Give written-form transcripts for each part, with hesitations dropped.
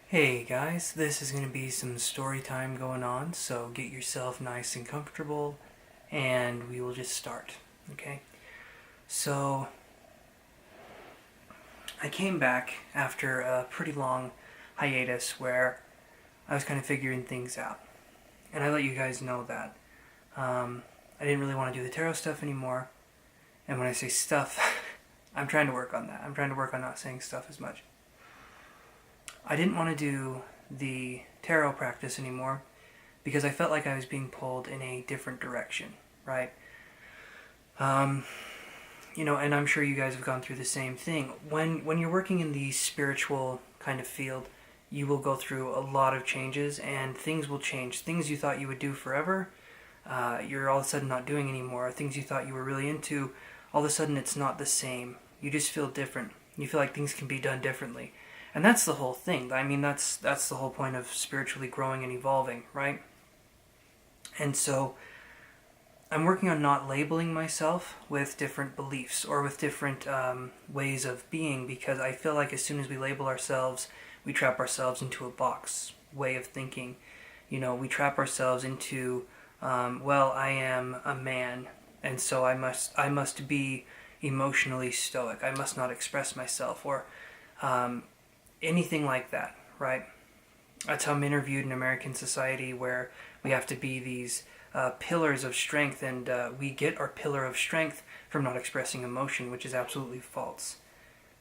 Hey guys, this is going to be some story time going on, so get yourself nice and comfortable and we will just start, okay? So, I came back after a pretty long hiatus where I was kind of figuring things out. And I let you guys know that I didn't really want to do the tarot stuff anymore. And when I say stuff, I'm trying to work on that. I'm trying to work on not saying stuff as much. I didn't want to do the tarot practice anymore because I felt like I was being pulled in a different direction, right? And I'm sure you guys have gone through the same thing. When you're working in the spiritual kind of field, you will go through a lot of changes and things will change. Things you thought you would do forever, you're all of a sudden not doing anymore. Things you thought you were really into, all of a sudden it's not the same. You just feel different. You feel like things can be done differently. And that's the whole thing. I mean, that's the whole point of spiritually growing and evolving, right? And so I'm working on not labeling myself with different beliefs or with different ways of being, because I feel like as soon as we label ourselves, we trap ourselves into a box way of thinking. We trap ourselves into, I am a man, and so I must be emotionally stoic. I must not express myself, or anything like that, right? That's how I'm interviewed in American society, where we have to be these pillars of strength, and we get our pillar of strength from not expressing emotion, which is absolutely false.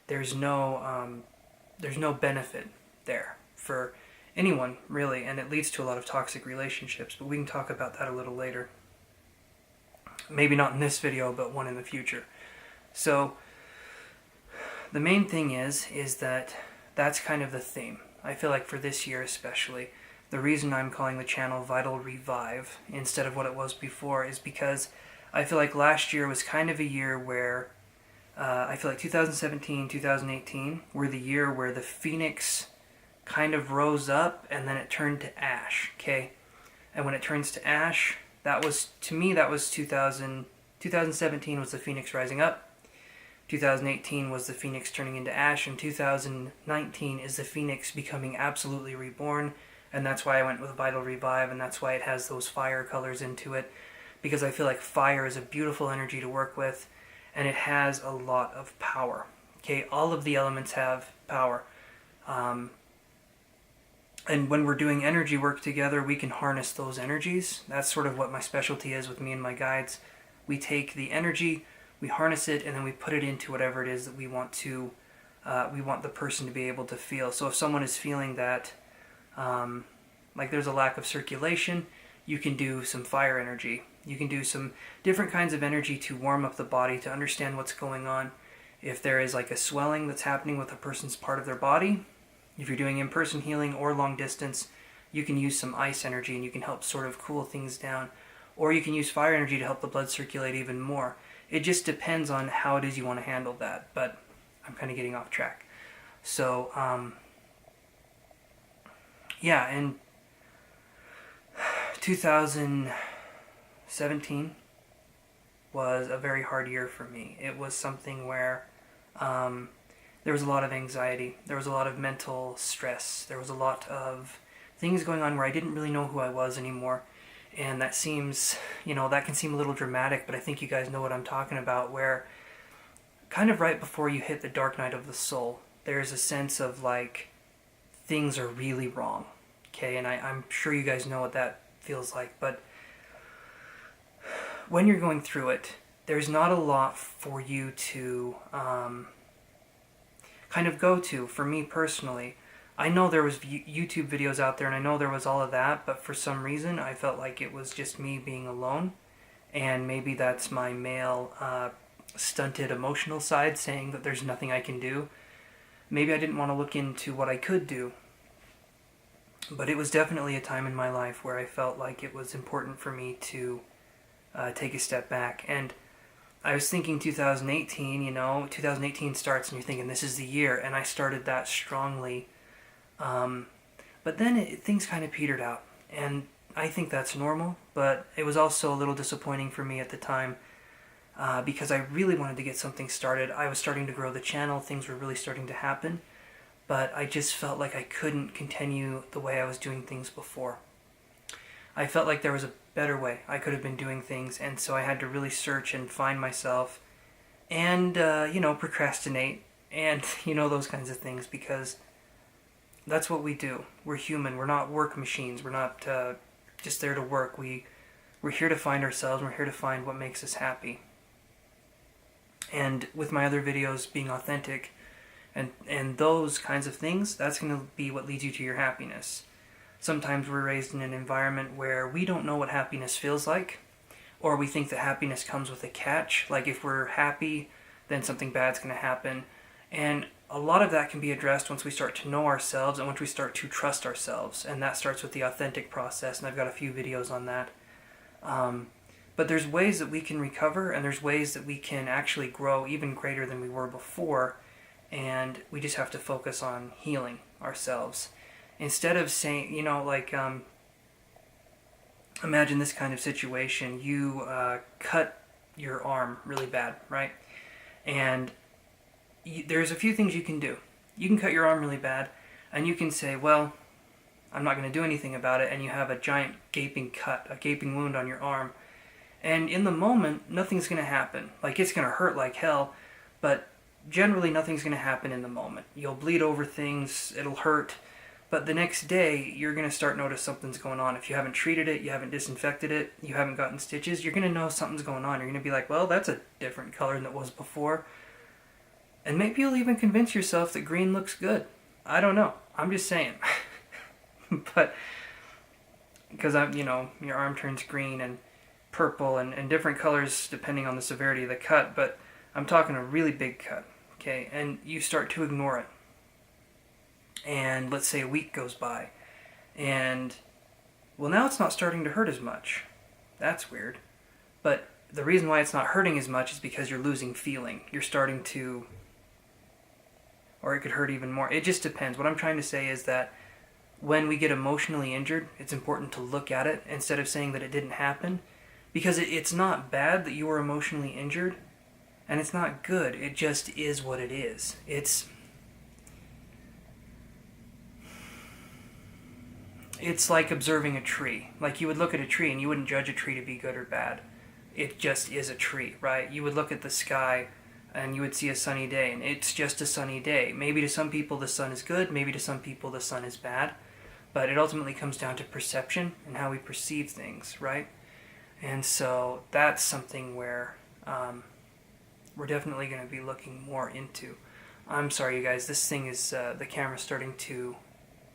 There's no benefit there for anyone, really, and it leads to a lot of toxic relationships, but we can talk about that a little later. Maybe not in this video, but one in the future. So, the main thing is that that's kind of the theme. I feel like for this year especially, the reason I'm calling the channel Vital Revive instead of what it was before is because I feel like last year was kind of a year where I feel like 2017, 2018 were the year where the phoenix kind of rose up and then it turned to ash, okay? And when it turns to ash, that was 2017 was the phoenix rising up. 2018 was the phoenix turning into ash, and 2019 is the phoenix becoming absolutely reborn, and that's why I went with Vital Revive, and that's why it has those fire colors into it, because I feel like fire is a beautiful energy to work with, and it has a lot of power. Okay, all of the elements have power. And when we're doing energy work together, we can harness those energies. That's sort of what my specialty is with me and my guides. We take the energy, we harness it, and then we put it into whatever it is that we want the person to be able to feel. So if someone is feeling that like there's a lack of circulation, you can do some fire energy. You can do some different kinds of energy to warm up the body, to understand what's going on. If there is like a swelling that's happening with a person's part of their body, if you're doing in-person healing or long distance, you can use some ice energy and you can help sort of cool things down. Or you can use fire energy to help the blood circulate even more. It just depends on how it is you want to handle that, but I'm kind of getting off track. So, and 2017 was a very hard year for me. It was something where there was a lot of anxiety, there was a lot of mental stress, there was a lot of things going on where I didn't really know who I was anymore. And that seems, that can seem a little dramatic, but I think you guys know what I'm talking about, where kind of right before you hit the dark night of the soul, there's a sense of like things are really wrong, okay? And I'm sure you guys know what that feels like, but when you're going through it, there's not a lot for you to kind of go to. For me personally, I know there was YouTube videos out there, and I know there was all of that, but for some reason I felt like it was just me being alone, and maybe that's my male stunted emotional side saying that there's nothing I can do. Maybe I didn't want to look into what I could do, but it was definitely a time in my life where I felt like it was important for me to take a step back. And I was thinking 2018, 2018 starts and you're thinking this is the year, and I started that strongly. But then things kind of petered out, and I think that's normal, but it was also a little disappointing for me at the time because I really wanted to get something started. I was starting to grow the channel, things were really starting to happen, but I just felt like I couldn't continue the way I was doing things before. I felt like there was a better way I could have been doing things, and so I had to really search and find myself and, procrastinate and, those kinds of things, because that's what we do. We're human. We're not work machines. We're not just there to work. We're here to find ourselves. We're here to find what makes us happy. And with my other videos being authentic and those kinds of things, that's going to be what leads you to your happiness. Sometimes we're raised in an environment where we don't know what happiness feels like, or we think that happiness comes with a catch. Like if we're happy, then something bad's going to happen. And a lot of that can be addressed once we start to know ourselves and once we start to trust ourselves. And that starts with the authentic process, and I've got a few videos on that. But there's ways that we can recover, and there's ways that we can actually grow even greater than we were before, and we just have to focus on healing ourselves. Instead of saying, imagine this kind of situation. You cut your arm really bad, right? And there's a few things you can do. You can cut your arm really bad, and you can say, well, I'm not going to do anything about it, and you have a giant gaping cut, a gaping wound on your arm. And in the moment, nothing's going to happen. Like, it's going to hurt like hell, but generally nothing's going to happen in the moment. You'll bleed over things, it'll hurt, but the next day, you're going to start notice something's going on. If you haven't treated it, you haven't disinfected it, you haven't gotten stitches, you're going to know something's going on. You're going to be like, well, that's a different color than it was before. And maybe you'll even convince yourself that green looks good. I don't know. I'm just saying. But because your arm turns green and purple and different colors depending on the severity of the cut, but I'm talking a really big cut, okay? And you start to ignore it. And let's say a week goes by, and well, now it's not starting to hurt as much. That's weird. But the reason why it's not hurting as much is because you're losing feeling. You're starting to, or it could hurt even more. It just depends. What I'm trying to say is that when we get emotionally injured, it's important to look at it instead of saying that it didn't happen, because it's not bad that you were emotionally injured, and it's not good. It just is what it is. It's like observing a tree. Like, you would look at a tree and you wouldn't judge a tree to be good or bad. It just is a tree, right? You would look at the sky and you would see a sunny day, and it's just a sunny day. Maybe to some people the sun is good, maybe to some people the sun is bad, but it ultimately comes down to perception and how we perceive things, right? And so that's something where we're definitely going to be looking more into. I'm sorry, you guys, this thing is, the camera's starting to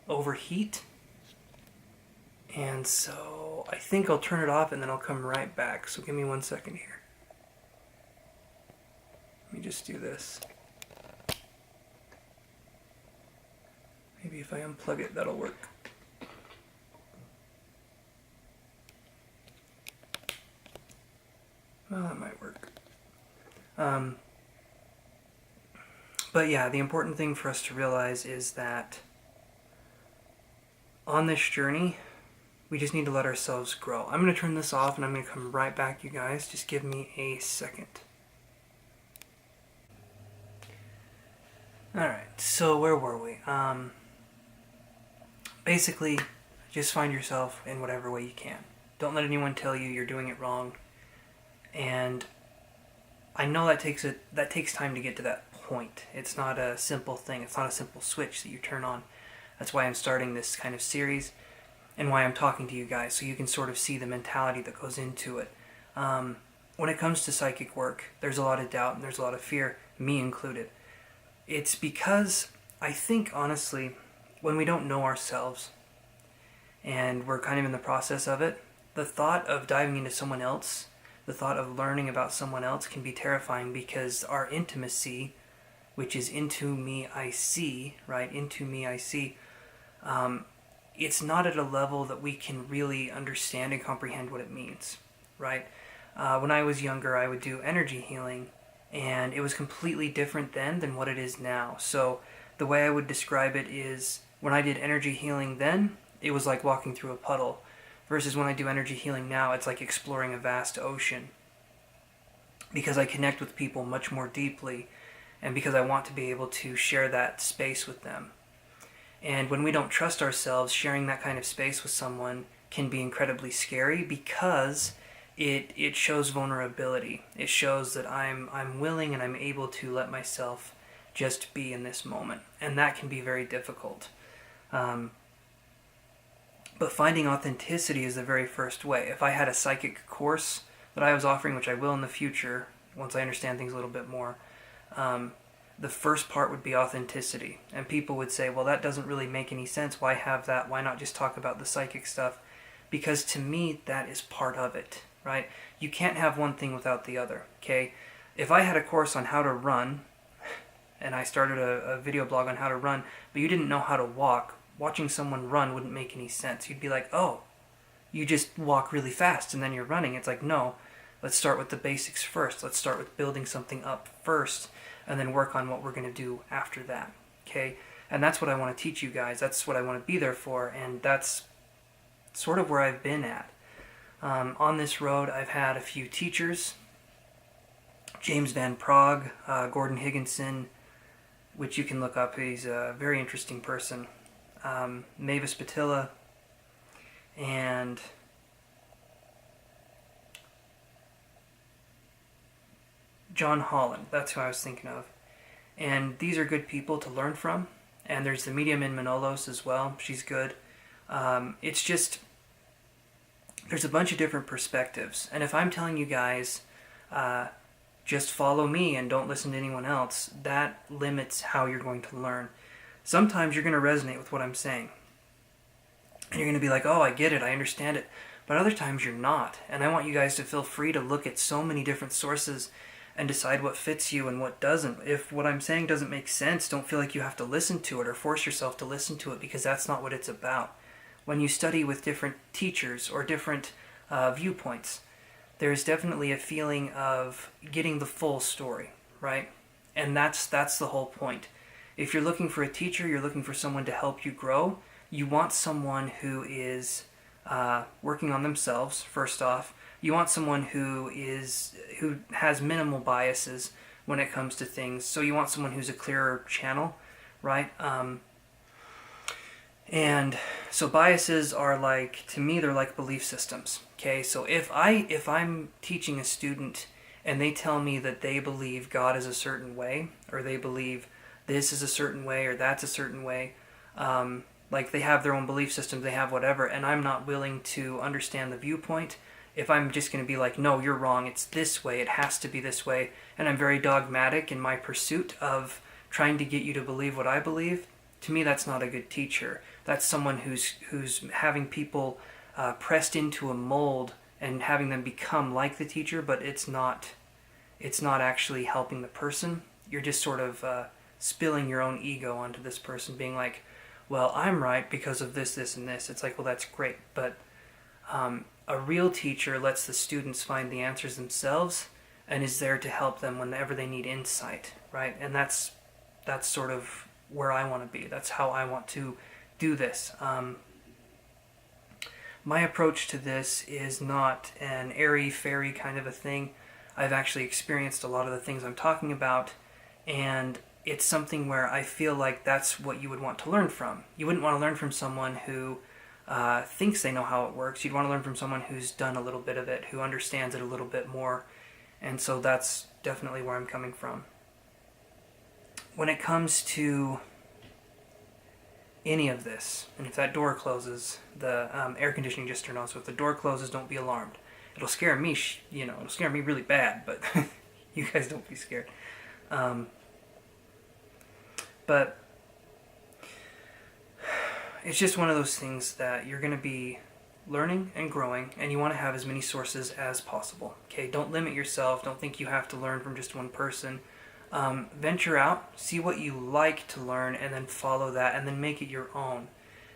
overheat. And so I think I'll turn it off and then I'll come right back. So give me 1 second here. Let me just do this. Maybe if I unplug it, that'll work. Well, that might work. But yeah, the important thing for us to realize is that on this journey, we just need to let ourselves grow. I'm going to turn this off and I'm going to come right back, you guys. Just give me a second. Alright, so where were we? Basically, just find yourself in whatever way you can. Don't let anyone tell you you're doing it wrong. And I know that takes time to get to that point. It's not a simple thing. It's not a simple switch that you turn on. That's why I'm starting this kind of series and why I'm talking to you guys, so you can sort of see the mentality that goes into it. When it comes to psychic work, there's a lot of doubt and there's a lot of fear, me included. It's because I think, honestly, when we don't know ourselves and we're kind of in the process of it, the thought of diving into someone else, the thought of learning about someone else can be terrifying, because our intimacy, which is into me I see, right? Into me I see. It's not at a level that we can really understand and comprehend what it means, right? When I was younger, I would do energy healing, and it was completely different then than what it is now. So the way I would describe it is, when I did energy healing then, it was like walking through a puddle, versus when I do energy healing now, it's like exploring a vast ocean, because I connect with people much more deeply, and because I want to be able to share that space with them. And when we don't trust ourselves, sharing that kind of space with someone can be incredibly scary because it shows vulnerability. It shows that I'm willing and I'm able to let myself just be in this moment. And that can be very difficult. But finding authenticity is the very first way. If I had a psychic course that I was offering, which I will in the future, once I understand things a little bit more, the first part would be authenticity. And people would say, well, that doesn't really make any sense. Why have that? Why not just talk about the psychic stuff? Because to me, that is part of it, right? You can't have one thing without the other, okay? If I had a course on how to run, and I started a video blog on how to run, but you didn't know how to walk, watching someone run wouldn't make any sense. You'd be like, oh, you just walk really fast and then you're running. It's like, no, let's start with the basics first. Let's start with building something up first and then work on what we're going to do after that, okay? And that's what I want to teach you guys. That's what I want to be there for, and that's sort of where I've been at. On this road, I've had a few teachers, James Van Prague, Gordon Higginson, which you can look up. He's a very interesting person. Mavis Patilla, and John Holland. That's who I was thinking of. And these are good people to learn from. And there's the medium in Manolos as well. She's good. It's just, there's a bunch of different perspectives. And if I'm telling you guys, just follow me and don't listen to anyone else, that limits how you're going to learn. Sometimes you're going to resonate with what I'm saying. And you're going to be like, oh, I get it, I understand it. But other times you're not. And I want you guys to feel free to look at so many different sources and decide what fits you and what doesn't. If what I'm saying doesn't make sense, don't feel like you have to listen to it or force yourself to listen to it, because that's not what it's about. When you study with different teachers or different viewpoints, there's definitely a feeling of getting the full story, right? And that's the whole point. If you're looking for a teacher, you're looking for someone to help you grow. You want someone who is working on themselves, first off. You want someone who has minimal biases when it comes to things. So you want someone who's a clearer channel, right? And so biases are like, to me, they're like belief systems. Okay, so if I'm teaching a student and they tell me that they believe God is a certain way, or they believe this is a certain way, or that's a certain way, like they have their own belief system, they have whatever, and I'm not willing to understand the viewpoint, if I'm just going to be like, no, you're wrong, it's this way, it has to be this way, and I'm very dogmatic in my pursuit of trying to get you to believe what I believe, to me that's not a good teacher. That's someone who's having people pressed into a mold and having them become like the teacher, but it's not actually helping the person. You're just sort of spilling your own ego onto this person, being like, well, I'm right because of this, this, and this. It's like, well, that's great, but a real teacher lets the students find the answers themselves and is there to help them whenever they need insight, right? And that's sort of where I want to be. That's how I want to do this. My approach to this is not an airy-fairy kind of a thing. I've actually experienced a lot of the things I'm talking about, and it's something where I feel like that's what you would want to learn from. You wouldn't want to learn from someone who thinks they know how it works. You'd want to learn from someone who's done a little bit of it, who understands it a little bit more, and so that's definitely where I'm coming from. When it comes to any of this, and if that door closes, the air conditioning just turned on, so if the door closes, don't be alarmed. It'll scare me, it'll scare me really bad, but you guys don't be scared. But it's just one of those things that you're going to be learning and growing, and you want to have as many sources as possible. Okay, don't limit yourself. Don't think you have to learn from just one person. Venture out, see what you like to learn, and then follow that, and then make it your own.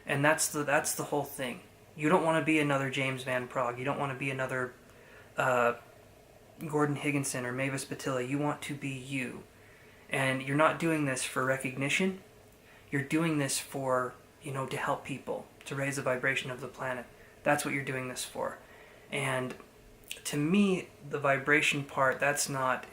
And that's the whole thing. You don't want to be another James Van Prague. You don't want to be another Gordon Higginson or Mavis Patilla. You want to be you. And you're not doing this for recognition. You're doing this for, to help people, to raise the vibration of the planet. That's what you're doing this for. And to me, the vibration part, that's not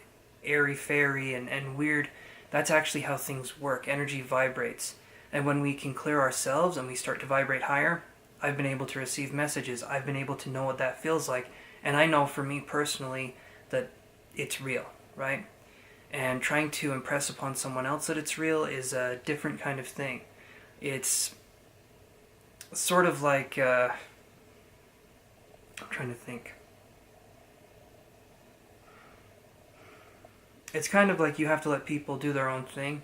airy-fairy and weird. That's actually how things work. Energy vibrates. And when we can clear ourselves and we start to vibrate higher, I've been able to receive messages. I've been able to know what that feels like. And I know for me personally that it's real, right? And trying to impress upon someone else that it's real is a different kind of thing. It's sort of like, I'm trying to think. It's kind of like you have to let people do their own thing.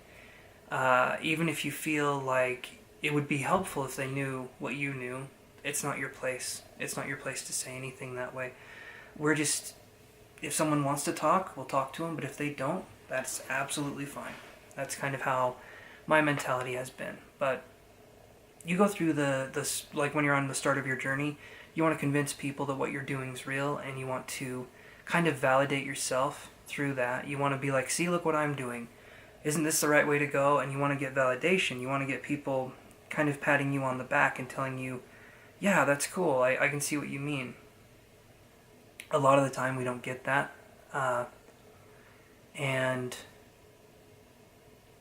Even if you feel like it would be helpful if they knew what you knew, it's not your place. It's not your place to say anything that way. We're just, if someone wants to talk, we'll talk to them, but if they don't, that's absolutely fine. That's kind of how my mentality has been. But you go through like when you're on the start of your journey, you want to convince people that what you're doing is real, and you want to kind of validate yourself through that. You want to be like, see, look what I'm doing. Isn't this the right way to go? And you want to get validation. You want to get people kind of patting you on the back and telling you, yeah, that's cool. I can see what you mean. A lot of the time we don't get that. And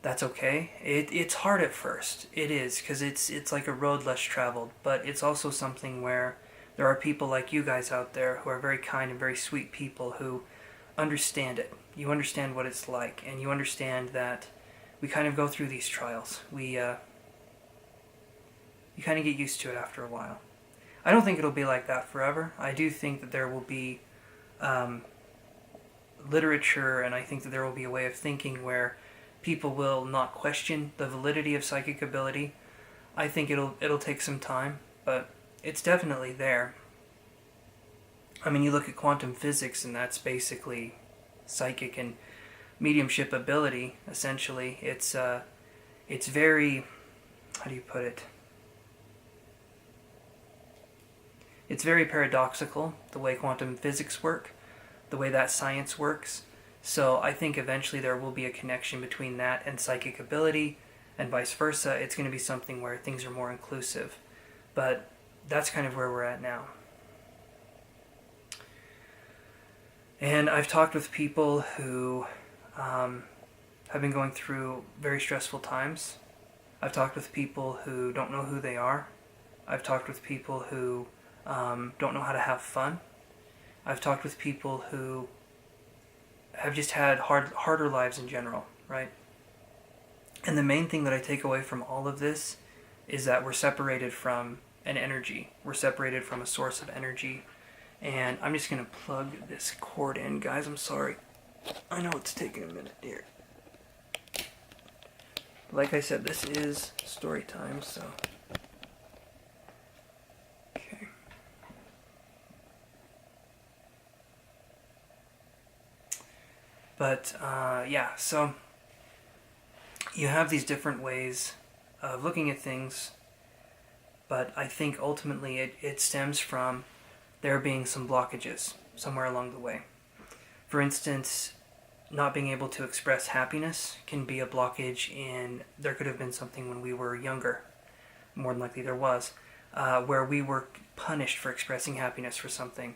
that's okay. It's hard at first. It is, because it's like a road less traveled. But it's also something where there are people like you guys out there who are very kind and very sweet people who understand it. You understand what it's like, and you understand that we kind of go through these trials. You kind of get used to it after a while. I don't think it'll be like that forever. I do think that there will be literature, and I think that there will be a way of thinking where people will not question the validity of psychic ability. I think it'll take some time, but it's definitely there. I mean, you look at quantum physics, and that's basically psychic and mediumship ability, essentially. It's very, how do you put it? It's very paradoxical, the way quantum physics work, the way that science works. So I think eventually there will be a connection between that and psychic ability, and vice versa. It's going to be something where things are more inclusive. But that's kind of where we're at now. And I've talked with people who have been going through very stressful times. I've talked with people who don't know who they are. I've talked with people who don't know how to have fun. I've talked with people who have just had harder lives in general, right? And the main thing that I take away from all of this is that we're separated from an energy. We're separated from a source of energy. And I'm just going to plug this cord in, guys. I'm sorry. I know it's taking a minute here. Like I said, this is story time, so... Okay. But, yeah, so... You have these different ways of looking at things, but I think ultimately it stems from there being some blockages somewhere along the way. For instance, not being able to express happiness can be a blockage in, there could have been something when we were younger, more than likely there was, where we were punished for expressing happiness for something.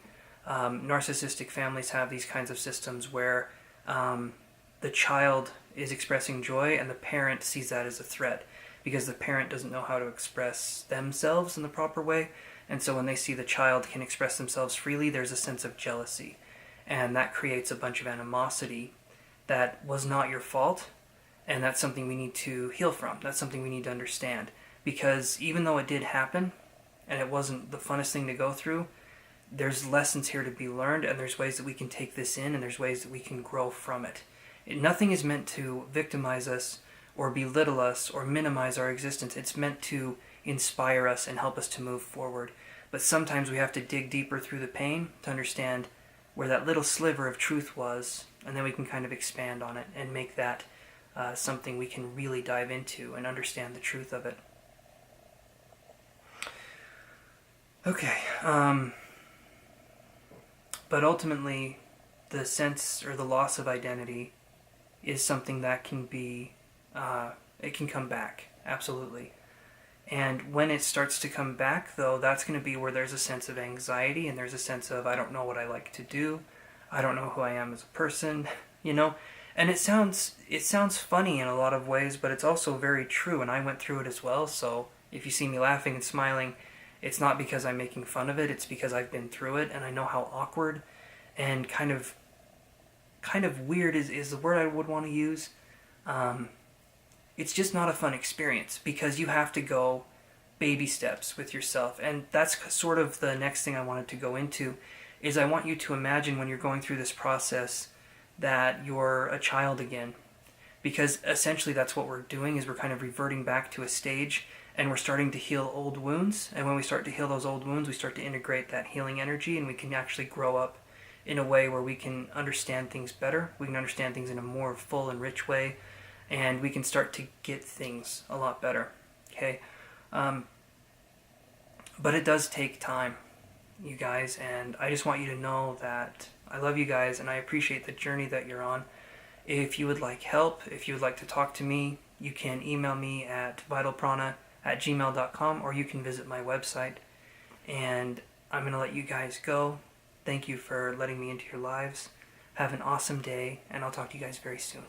Narcissistic families have these kinds of systems where the child is expressing joy and the parent sees that as a threat because the parent doesn't know how to express themselves in the proper way. And so when they see the child can express themselves freely, there's a sense of jealousy. And that creates a bunch of animosity that was not your fault. And that's something we need to heal from. That's something we need to understand. Because even though it did happen, and it wasn't the funnest thing to go through, there's lessons here to be learned, and there's ways that we can take this in, and there's ways that we can grow from it. Nothing is meant to victimize us, or belittle us, or minimize our existence. It's meant to inspire us and help us to move forward. But sometimes we have to dig deeper through the pain to understand where that little sliver of truth was, and then we can kind of expand on it and make that something we can really dive into and understand the truth of it. Okay, but ultimately the sense or the loss of identity is something that can be, it can come back, absolutely. And when it starts to come back, though, that's going to be where there's a sense of anxiety and there's a sense of, I don't know what I like to do, I don't know who I am as a person, you know? And it sounds funny in a lot of ways, but it's also very true, and I went through it as well. So if you see me laughing and smiling, it's not because I'm making fun of it, it's because I've been through it and I know how awkward and kind of weird is the word I would want to use. It's just not a fun experience because you have to go baby steps with yourself. And that's sort of the next thing I wanted to go into is I want you to imagine when you're going through this process that you're a child again. Because essentially that's what we're doing is we're kind of reverting back to a stage and we're starting to heal old wounds. And when we start to heal those old wounds, we start to integrate that healing energy and we can actually grow up in a way where we can understand things better. We can understand things in a more full and rich way, and we can start to get things a lot better. Okay? But it does take time, you guys, and I just want you to know that I love you guys and I appreciate the journey that you're on. If you would like help, if you would like to talk to me, you can email me at vitalprana@gmail.com or you can visit my website. And I'm going to let you guys go. Thank you for letting me into your lives. Have an awesome day, and I'll talk to you guys very soon.